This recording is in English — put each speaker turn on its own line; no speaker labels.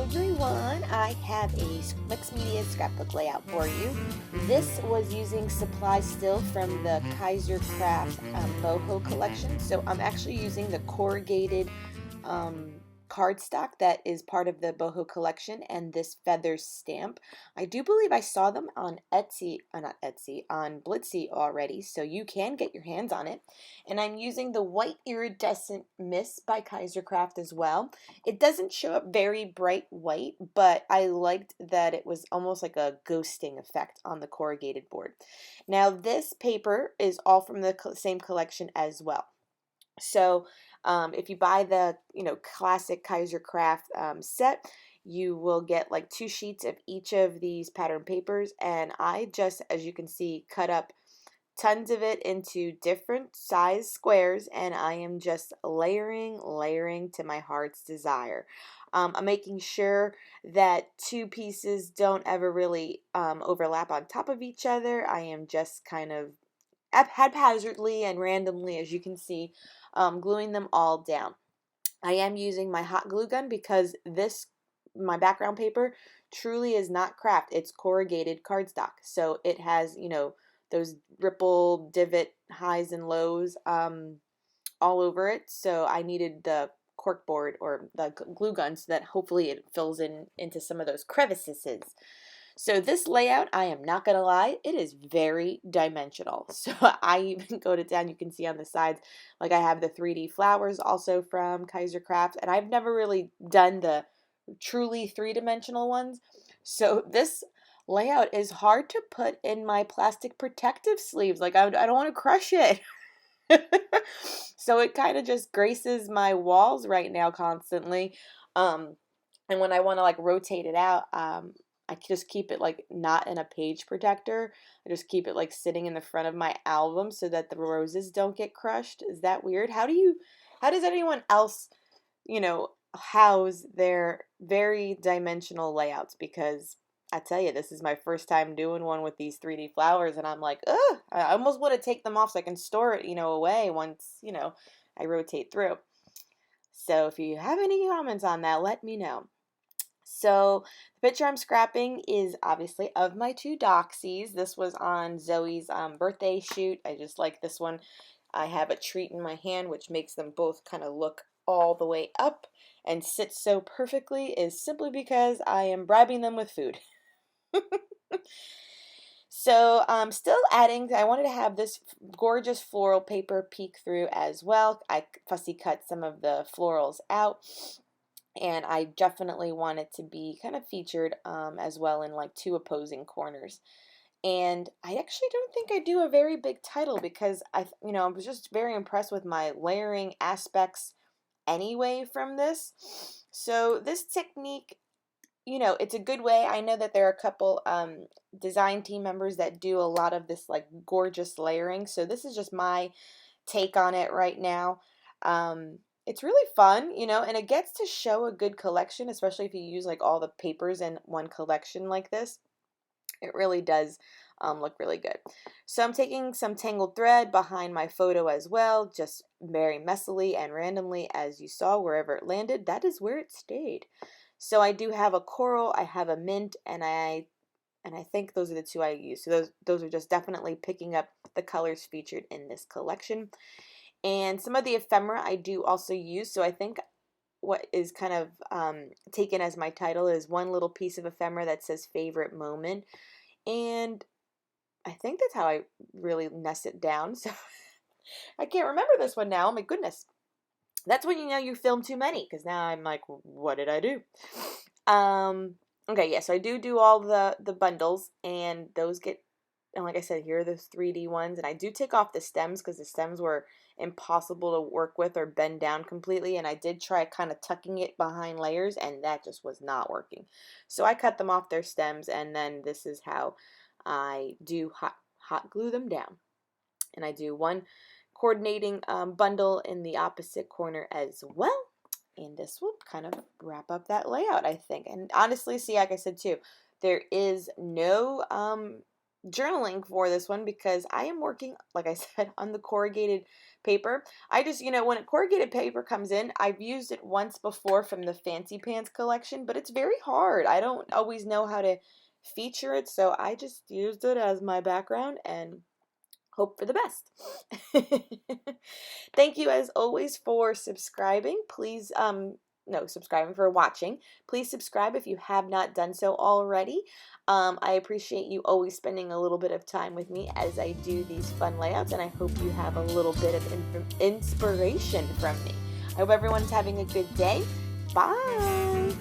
everyone, I have a mixed media scrapbook layout for you. This was using supplies still from the Kaiser Craft boho collection, so I'm actually using the corrugated cardstock that is part of the boho collection and this feather stamp. I do believe I saw them on Etsy, not Etsy, on Blitsy already, so you can get your hands on it. And I'm using the white iridescent mist by Kaiser Craft as well. It doesn't show up very bright white, but I liked that it was almost like a ghosting effect on the corrugated board. Now this paper is all from the same collection as well. So if you buy the classic Kaiser Craft set, you will get like 2 sheets of each of these pattern papers, and I just, as you can see, cut up tons of it into different size squares, and I am just layering to my heart's desire. I'm making sure that 2 pieces don't ever really overlap on top of each other. I am just kind of haphazardly and randomly, as you can see, gluing them all down. I am using my hot glue gun because my background paper truly is not craft. It's corrugated cardstock. So it has, those ripple divot highs and lows all over it. So I needed the cork board or the glue gun so that hopefully it fills into some of those crevices. So this layout, I am not going to lie, it is very dimensional. So I even go to down, you can see on the sides, like I have the 3D flowers also from Kaiser Craft, and I've never really done the truly 3-dimensional ones. So this layout is hard to put in my plastic protective sleeves. Like I don't want to crush it. So it kind of just graces my walls right now constantly. And when I want to like rotate it out, I just keep it like not in a page protector. I just keep it like sitting in the front of my album so that the roses don't get crushed. Is that weird? How does anyone else, house their very dimensional layouts? Because I tell you, this is my first time doing one with these 3D flowers, and I'm like, ugh, I almost want to take them off so I can store it, away once, I rotate through. So if you have any comments on that, let me know. So the picture I'm scrapping is obviously of my 2 doxies. This was on Zoe's birthday shoot. I just like this one. I have a treat in my hand, which makes them both kind of look all the way up and sit so perfectly, is simply because I am bribing them with food. So still adding, I wanted to have this gorgeous floral paper peek through as well. I fussy cut some of the florals out. And I definitely want it to be kind of featured as well in like 2 opposing corners. And I actually don't think I do a very big title because I was just very impressed with my layering aspects anyway from this. So this technique, it's a good way. I know that there are a couple design team members that do a lot of this like gorgeous layering. So this is just my take on it right now. It's really fun, and it gets to show a good collection, especially if you use like all the papers in one collection like this. It really does look really good. So I'm taking some tangled thread behind my photo as well, just very messily and randomly, as you saw. Wherever it landed, that is where it stayed. So I do have a coral, I have a mint, and I think those are the 2 I use. So those are just definitely picking up the colors featured in this collection. And some of the ephemera I do also use. So I think what is kind of taken as my title is one little piece of ephemera that says favorite moment. And I think that's how I really nest it down. So I can't remember this one now. Oh my goodness. That's when you film too many, because now I'm like, what did I do? Okay, yeah, so I do all the bundles, and those get, and like I said, here are the 3D ones, and I do take off the stems because the stems were impossible to work with or bend down completely, and I did try kind of tucking it behind layers, and that just was not working. So I cut them off their stems, and then this is how I do hot glue them down. And I do one coordinating bundle in the opposite corner as well. And this will kind of wrap up that layout, I think. And honestly, see, like I said too, there is no journaling for this one because I am working, like I said, on the corrugated paper. I just, when a corrugated paper comes in, I've used it once before from the Fancy Pants collection, but it's very hard. I don't always know how to feature it, so I just used it as my background and hope for the best. Thank you as always for subscribing. Please, no, subscribing, for watching. Please subscribe if you have not done so already. I appreciate you always spending a little bit of time with me as I do these fun layouts, and I hope you have a little bit of inspiration from me. I hope everyone's having a good day. Bye!